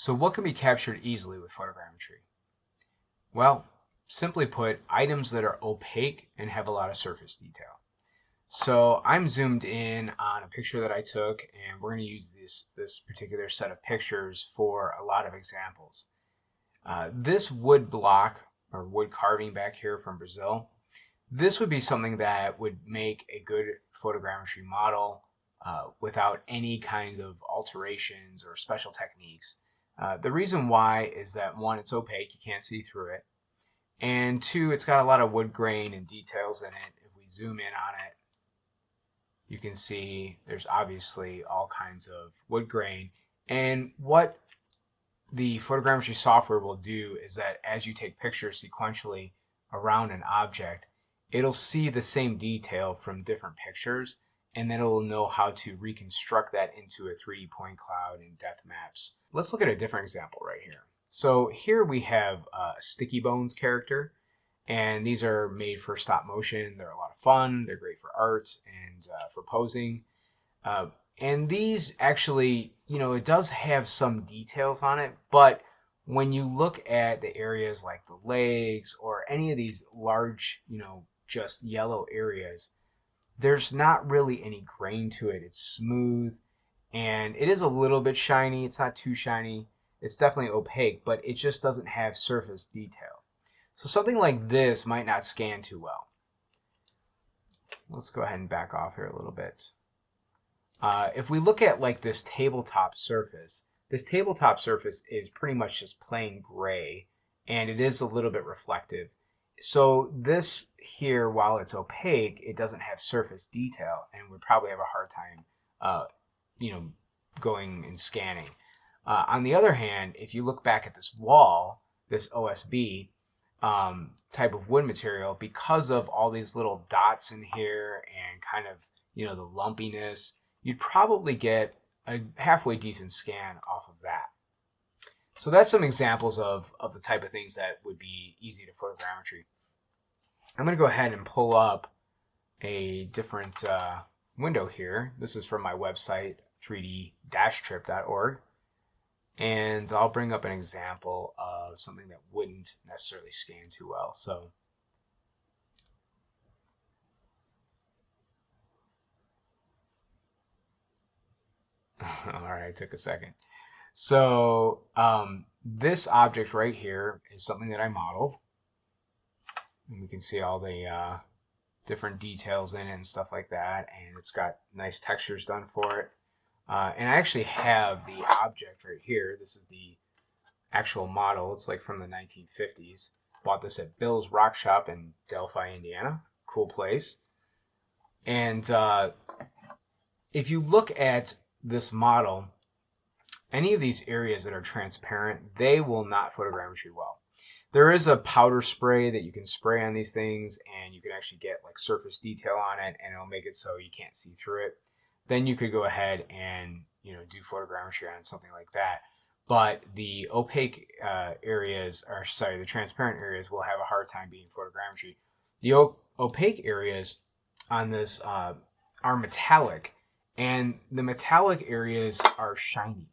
So what can be captured easily with photogrammetry? Well, simply put, items that are opaque and have a lot of surface detail. So I'm zoomed in on a picture that I took, and we're going to use this particular set of pictures for a lot of examples. This wood block or wood carving back here from Brazil, this would be something that would make a good photogrammetry model without any kind of alterations or special techniques. The reason why is that, one, it's opaque, you can't see through it, and two, it's got a lot of wood grain and details in it. If we zoom in on it, you can see there's obviously all kinds of wood grain. And what the photogrammetry software will do is that as you take pictures sequentially around an object, it'll see the same detail from different pictures, and then it'll know how to reconstruct that into a 3D point cloud and depth maps. Let's look at a different example right here. So here we have a Sticky Bones character, and these are made for stop motion. They're a lot of fun. They're great for art and for posing. And these actually, it does have some details on it, but when you look at the areas like the legs or any of these large, just yellow areas, there's not really any grain to it. It's smooth, and it is a little bit shiny. It's not too shiny. It's definitely opaque, but it just doesn't have surface detail. So something like this might not scan too well. Let's go ahead and back off here a little bit. If we look at like this tabletop surface is pretty much just plain gray, and it is a little bit reflective. So this here, while it's opaque, it doesn't have surface detail, and would probably have a hard time, going and scanning. On the other hand, if you look back at this wall, this OSB type of wood material, because of all these little dots in here and kind of, the lumpiness, you'd probably get a halfway decent scan off of that. So that's some examples of the type of things that would be easy to photogrammetry. I'm going to go ahead and pull up a different window here. This is from my website, 3d-trip.org. And I'll bring up an example of something that wouldn't necessarily scan too well. So all right, it took a second. So this object right here is something that I modeled. And we can see all the different details in it and stuff like that. And it's got nice textures done for it. And I actually have the object right here. This is the actual model. It's like from the 1950s. Bought this at Bill's Rock Shop in Delphi, Indiana. Cool place. And if you look at this model, any of these areas that are transparent, they will not photogrammetry well. There is a powder spray that you can spray on these things, and you can actually get like surface detail on it, and it'll make it so you can't see through it. Then you could go ahead and do photogrammetry on something like that. But the opaque areas, or sorry, the transparent areas will have a hard time being photogrammetry. The opaque areas on this are metallic, and the metallic areas are shiny.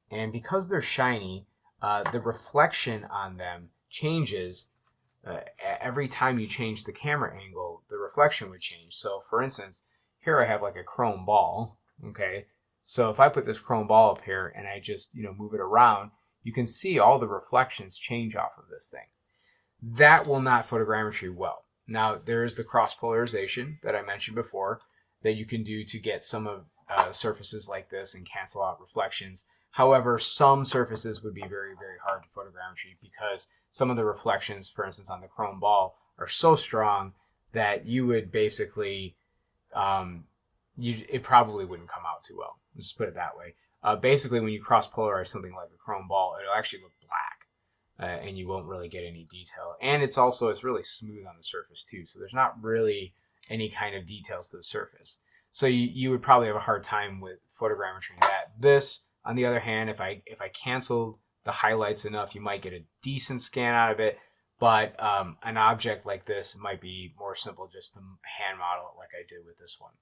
And because they're shiny, the reflection on them changes. Every time you change the camera angle, the reflection would change. So for instance, here I have like a chrome ball, okay? So if I put this chrome ball up here and I just, move it around, you can see all the reflections change off of this thing. That will not photogrammetry well. Now, there is the cross polarization that I mentioned before that you can do to get some of surfaces like this and cancel out reflections. However, some surfaces would be very, very hard to photogrammetry because some of the reflections, for instance, on the chrome ball are so strong that you would basically, it probably wouldn't come out too well. Let's just put it that way. Basically, when you cross polarize something like a chrome ball, it'll actually look black, and you won't really get any detail. And it's really smooth on the surface too, so there's not really any kind of details to the surface. So you would probably have a hard time with photogrammetry that. This, on the other hand, if I canceled the highlights enough, you might get a decent scan out of it. But an object like this might be more simple just to hand model it like I did with this one.